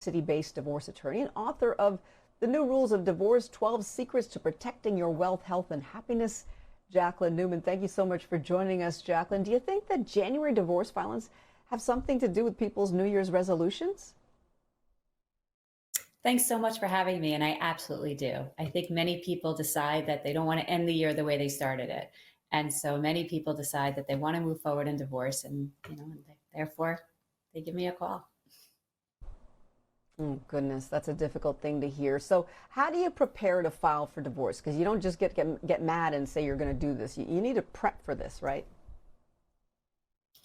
city-based divorce attorney and author of The New Rules of Divorce: 12 Secrets to Protecting Your Wealth, Health, and Happiness. Jacqueline Newman, thank you so much for joining us, Jacqueline. Do you think that January divorce filings have something to do with people's New Year's resolutions? Thanks so much for having me. And I absolutely do. I think many people decide that they don't want to end the year the way they started it. And so many people decide that they want to move forward in divorce and therefore they give me a call. Oh, goodness, that's a difficult thing to hear. So, how do you prepare to file for divorce? Because you don't just get mad and say you're going to do this. You need to prep for this, right?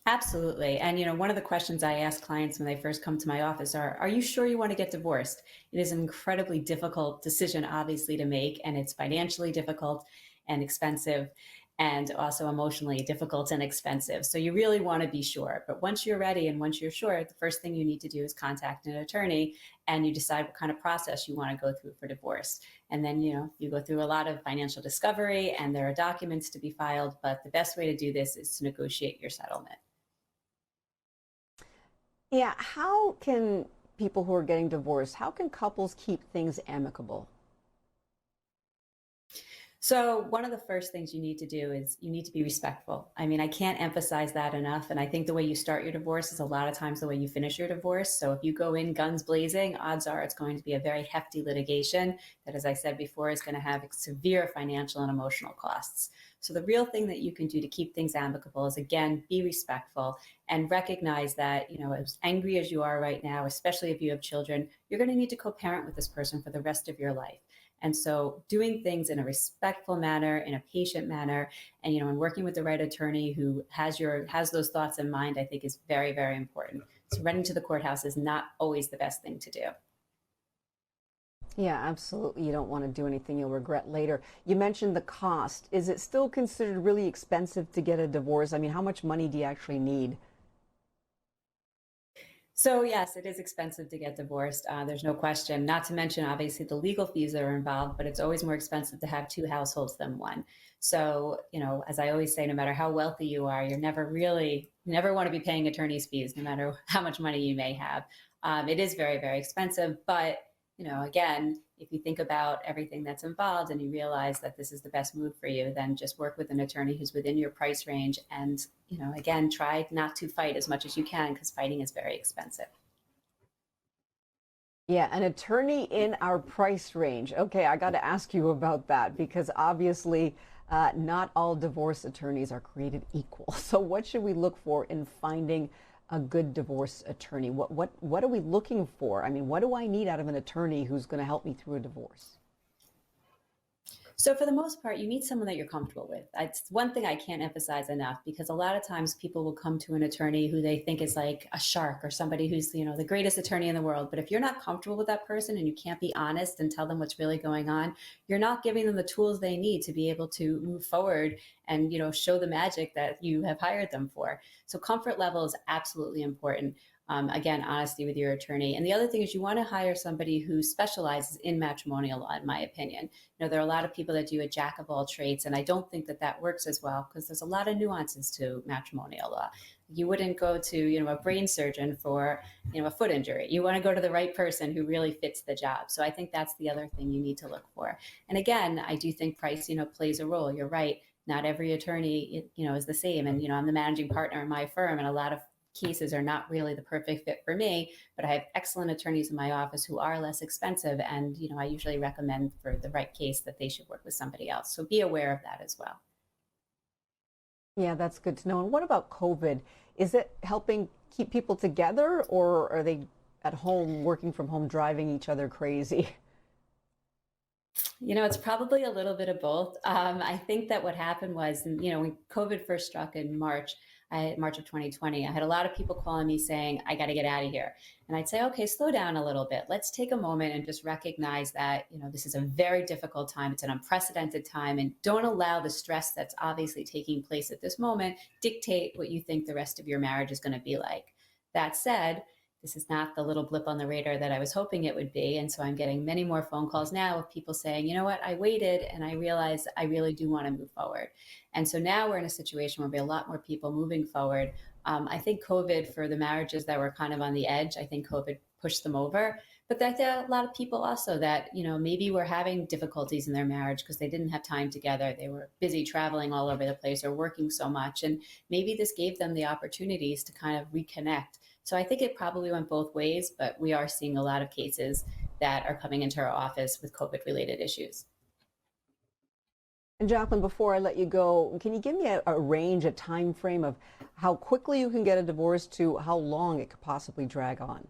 Absolutely. And one of the questions I ask clients when they first come to my office are you sure you want to get divorced? It is an incredibly difficult decision, obviously, to make, and it's financially difficult and expensive, and also emotionally difficult and expensive. So you really want to be sure. But once you're ready and once you're sure, the first thing you need to do is contact an attorney and you decide what kind of process you want to go through for divorce. And then, you go through a lot of financial discovery and there are documents to be filed. But the best way to do this is to negotiate your settlement. Yeah, how can people who are getting divorced, how can couples keep things amicable? So, one of the first things you need to do is you need to be respectful. I mean, I can't emphasize that enough. And I think the way you start your divorce is a lot of times the way you finish your divorce. So, if you go in guns blazing, odds are it's going to be a very hefty litigation that, as I said before, is going to have severe financial and emotional costs. So, the real thing that you can do to keep things amicable is, again, be respectful and recognize that, as angry as you are right now, especially if you have children, you're going to need to co parent with this person for the rest of your life. And so doing things in a respectful manner, in a patient manner, and working with the right attorney who has those thoughts in mind, I think is very, very important. So running to the courthouse is not always the best thing to do. Yeah, absolutely. You don't want to do anything you'll regret later. You mentioned the cost. Is it still considered really expensive to get a divorce? I mean, how much money do you actually need? So yes, it is expensive to get divorced. There's no question. Not to mention, obviously, the legal fees that are involved. But it's always more expensive to have two households than one. So as I always say, no matter how wealthy you are, you never want to be paying attorney's fees, no matter how much money you may have. It is very, very expensive. But again, if you think about everything that's involved and you realize that this is the best move for you, then just work with an attorney who's within your price range. And again, try not to fight as much as you can because fighting is very expensive. Yeah, an attorney in our price range. Okay, I got to ask you about that because obviously not all divorce attorneys are created equal. So what should we look for in finding a good divorce attorney? What are we looking for? I mean, what do I need out of an attorney who's going to help me through a divorce? So for the most part, you need someone that you're comfortable with. It's one thing I can't emphasize enough because a lot of times people will come to an attorney who they think is like a shark or somebody who's, the greatest attorney in the world. But if you're not comfortable with that person and you can't be honest and tell them what's really going on, you're not giving them the tools they need to be able to move forward and, show the magic that you have hired them for. So comfort level is absolutely important. Again, honesty with your attorney. And the other thing is you want to hire somebody who specializes in matrimonial law, in my opinion. There are a lot of people that do a jack of all trades, and I don't think that that works as well because there's a lot of nuances to matrimonial law. You wouldn't go to, a brain surgeon for, a foot injury. You want to go to the right person who really fits the job. So I think that's the other thing you need to look for. And again, I do think price, plays a role. You're right. Not every attorney, is the same. And, I'm the managing partner in my firm, and a lot of cases are not really the perfect fit for me, but I have excellent attorneys in my office who are less expensive. And, I usually recommend for the right case that they should work with somebody else. So be aware of that as well. Yeah, that's good to know. And what about COVID? Is it helping keep people together, or are they at home working from home driving each other crazy? It's probably a little bit of both. I think that what happened was, when COVID first struck in March of 2020, I had a lot of people calling me saying, I got to get out of here. And I'd say, okay, slow down a little bit. Let's take a moment and just recognize that, this is a very difficult time. It's an unprecedented time. And don't allow the stress that's obviously taking place at this moment dictate what you think the rest of your marriage is going to be like. That said, this is not the little blip on the radar that I was hoping it would be. And so I'm getting many more phone calls now of people saying, you know what, I waited and I realized I really do want to move forward. And so now we're in a situation where there'll be a lot more people moving forward. I think COVID, for the marriages that were kind of on the edge, I think COVID push them over. But there are a lot of people also that, maybe were having difficulties in their marriage because they didn't have time together. They were busy traveling all over the place or working so much. And maybe this gave them the opportunities to kind of reconnect. So I think it probably went both ways, but we are seeing a lot of cases that are coming into our office with COVID related issues. And Jacqueline, before I let you go, can you give me a range, a time frame of how quickly you can get a divorce to how long it could possibly drag on?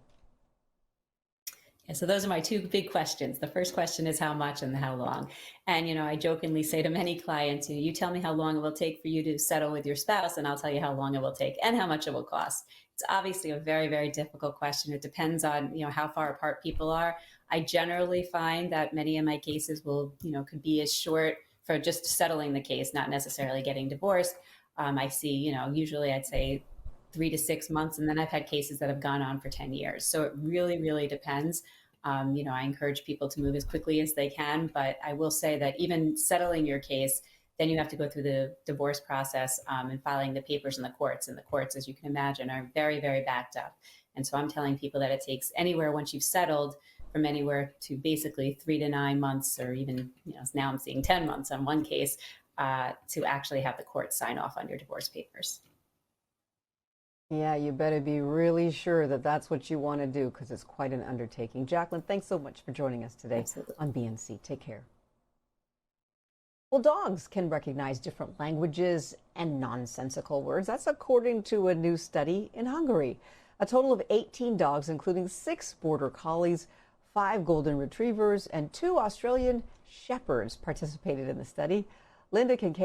Yeah, so those are my two big questions. The first question is how much and how long. And I jokingly say to many clients, you tell me how long it will take for you to settle with your spouse, and I'll tell you how long it will take and how much it will cost. It's obviously a very, very difficult question. It depends on how far apart people are. I generally find that many of my cases will could be as short for just settling the case, not necessarily getting divorced. I see usually I'd say 3 to 6 months. And then I've had cases that have gone on for 10 years. So it really, really depends. I encourage people to move as quickly as they can, but I will say that even settling your case, then you have to go through the divorce process and filing the papers in the courts. And the courts, as you can imagine, are very, very backed up. And so I'm telling people that it takes anywhere once you've settled from anywhere to basically 3 to 9 months, or even, now I'm seeing 10 months on one case to actually have the court sign off on your divorce papers. Yeah, you better be really sure that that's what you want to do because it's quite an undertaking. Jacqueline, thanks so much for joining us today Absolutely. on BNC. Take care. Well, dogs can recognize different languages and nonsensical words. That's according to a new study in Hungary. A total of 18 dogs, including 6 border collies, 5 golden retrievers, and 2 Australian shepherds participated in the study. Linda Kincaid